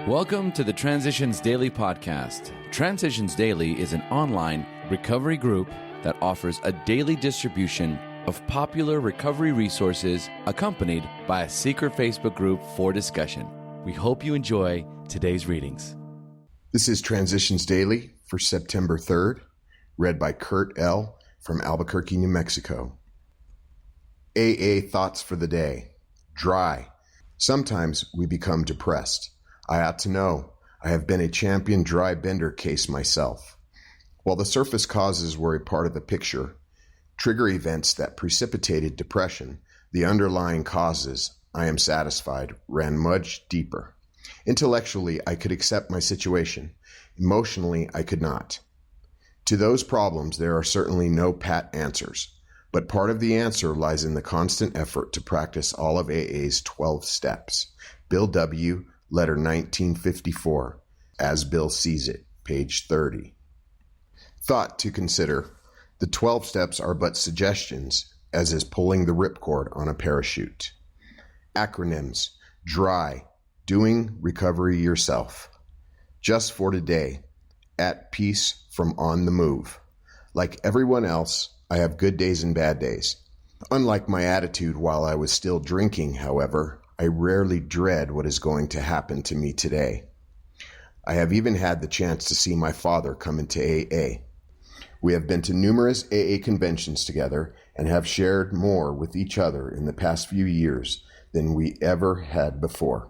Welcome to the Transitions Daily podcast. Transitions Daily is an online recovery group that offers a daily distribution of popular recovery resources accompanied by a secret Facebook group for discussion. We hope you enjoy today's readings. This is Transitions Daily for September 3rd, read by Kurt L. from Albuquerque, New Mexico. AA Thoughts for the Day. Dry. Sometimes we become depressed. I ought to know. I have been a champion dry bender case myself. While the surface causes were a part of the picture, trigger events that precipitated depression, the underlying causes, I am satisfied, ran much deeper. Intellectually, I could accept my situation. Emotionally, I could not. To those problems, there are certainly no pat answers, but part of the answer lies in the constant effort to practice all of AA's 12 steps. Bill W., Letter 1954, as Bill sees it, page 30. Thought to consider. The 12 steps are but suggestions, as is pulling the ripcord on a parachute. Acronyms. DRY, doing recovery yourself. Just for today, at peace from on the move. Like everyone else, I have good days and bad days. Unlike my attitude while I was still drinking, however, I rarely dread what is going to happen to me today. I have even had the chance to see my father come into AA. We have been to numerous AA conventions together and have shared more with each other in the past few years than we ever had before.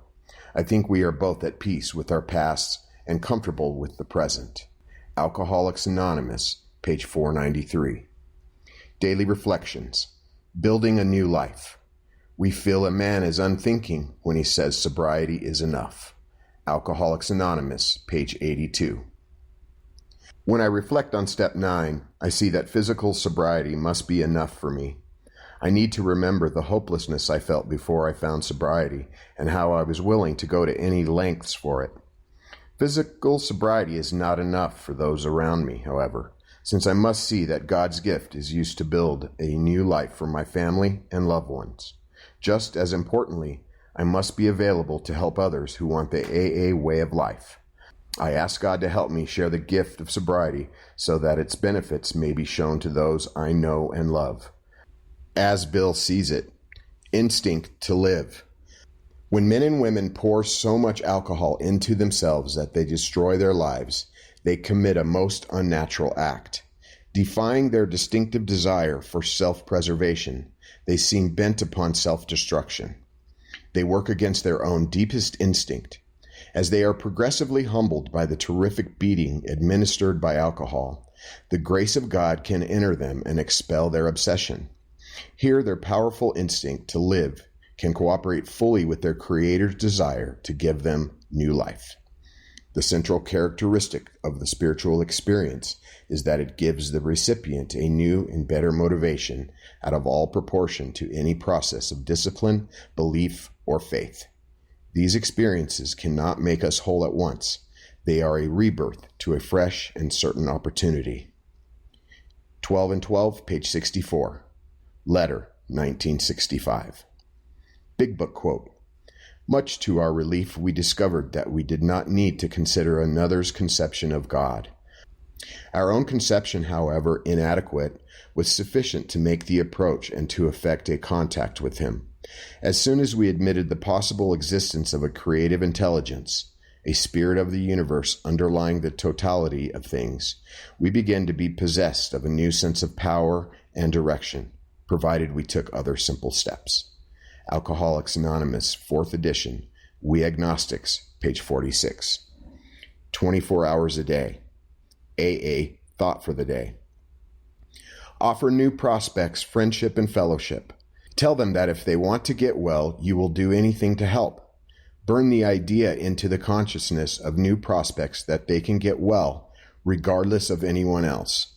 I think we are both at peace with our pasts and comfortable with the present. Alcoholics Anonymous, page 493. Daily Reflections. Building a New Life. We feel a man is unthinking when he says sobriety is enough. Alcoholics Anonymous, page 82. When I reflect on step 9, I see that physical sobriety must be enough for me. I need to remember the hopelessness I felt before I found sobriety and how I was willing to go to any lengths for it. Physical sobriety is not enough for those around me, however, since I must see that God's gift is used to build a new life for my family and loved ones. Just as importantly, I must be available to help others who want the AA way of life. I ask God to help me share the gift of sobriety so that its benefits may be shown to those I know and love. As Bill sees it, instinct to live. When men and women pour so much alcohol into themselves that they destroy their lives, they commit a most unnatural act. Defying their distinctive desire for self-preservation, they seem bent upon self-destruction. They work against their own deepest instinct. As they are progressively humbled by the terrific beating administered by alcohol, the grace of God can enter them and expel their obsession. Here, their powerful instinct to live can cooperate fully with their Creator's desire to give them new life. The central characteristic of the spiritual experience is that it gives the recipient a new and better motivation out of all proportion to any process of discipline, belief, or faith. These experiences cannot make us whole at once. They are a rebirth to a fresh and certain opportunity. 12 and 12, page 64. Letter, 1965. Big Book quote. Much to our relief, we discovered that we did not need to consider another's conception of God. Our own conception, however inadequate, was sufficient to make the approach and to effect a contact with Him. As soon as we admitted the possible existence of a creative intelligence, a spirit of the universe underlying the totality of things, we began to be possessed of a new sense of power and direction, provided we took other simple steps. Alcoholics Anonymous, 4th edition, We Agnostics, page 46. 24 hours a day. AA Thought for the Day. Offer new prospects friendship and fellowship. Tell them that if they want to get well, you will do anything to help. Burn the idea into the consciousness of new prospects that they can get well, regardless of anyone else.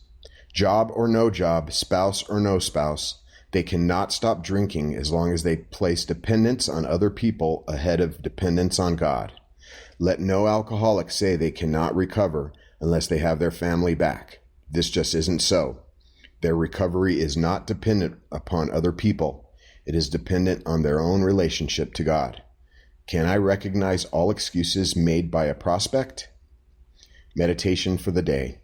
Job or no job, spouse or no spouse, they cannot stop drinking as long as they place dependence on other people ahead of dependence on God. Let no alcoholic say they cannot recover unless they have their family back. This just isn't so. Their recovery is not dependent upon other people. It is dependent on their own relationship to God. Can I recognize all excuses made by a prospect? Meditation for the day.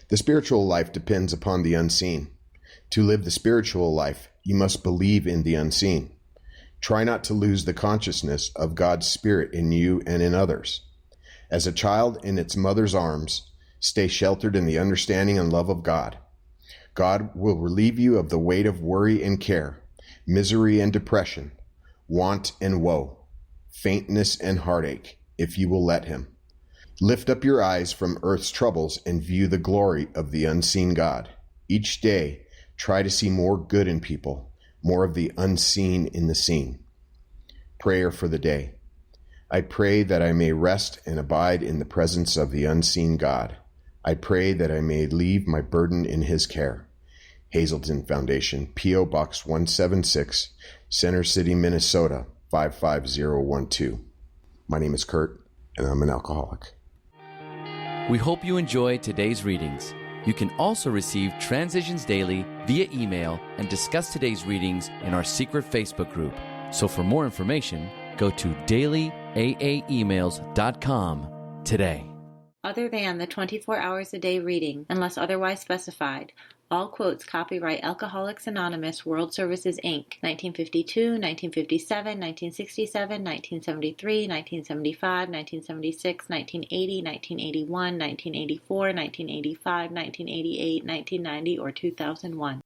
The spiritual life depends upon the unseen. To live the spiritual life, you must believe in the unseen. Try not to lose the consciousness of God's Spirit in you and in others. As a child in its mother's arms, stay sheltered in the understanding and love of God. God will relieve you of the weight of worry and care, misery and depression, want and woe, faintness and heartache, if you will let Him. Lift up your eyes from earth's troubles and view the glory of the unseen God. Each day, try to see more good in people, more of the unseen in the seen. Prayer for the day. I pray that I may rest and abide in the presence of the unseen God. I pray that I may leave my burden in His care. Hazelton Foundation, P.O. Box 176, Center City, Minnesota, 55012. My name is Kurt, and I'm an alcoholic. We hope you enjoyed today's readings. You can also receive Transitions Daily via email and discuss today's readings in our secret Facebook group. So for more information, go to dailyaaemails.com today. Other than the 24 hours a day reading, unless otherwise specified, all quotes copyright Alcoholics Anonymous World Services, Inc., 1952, 1957, 1967, 1973, 1975, 1976, 1980, 1981, 1984, 1985, 1988, 1990, or 2001.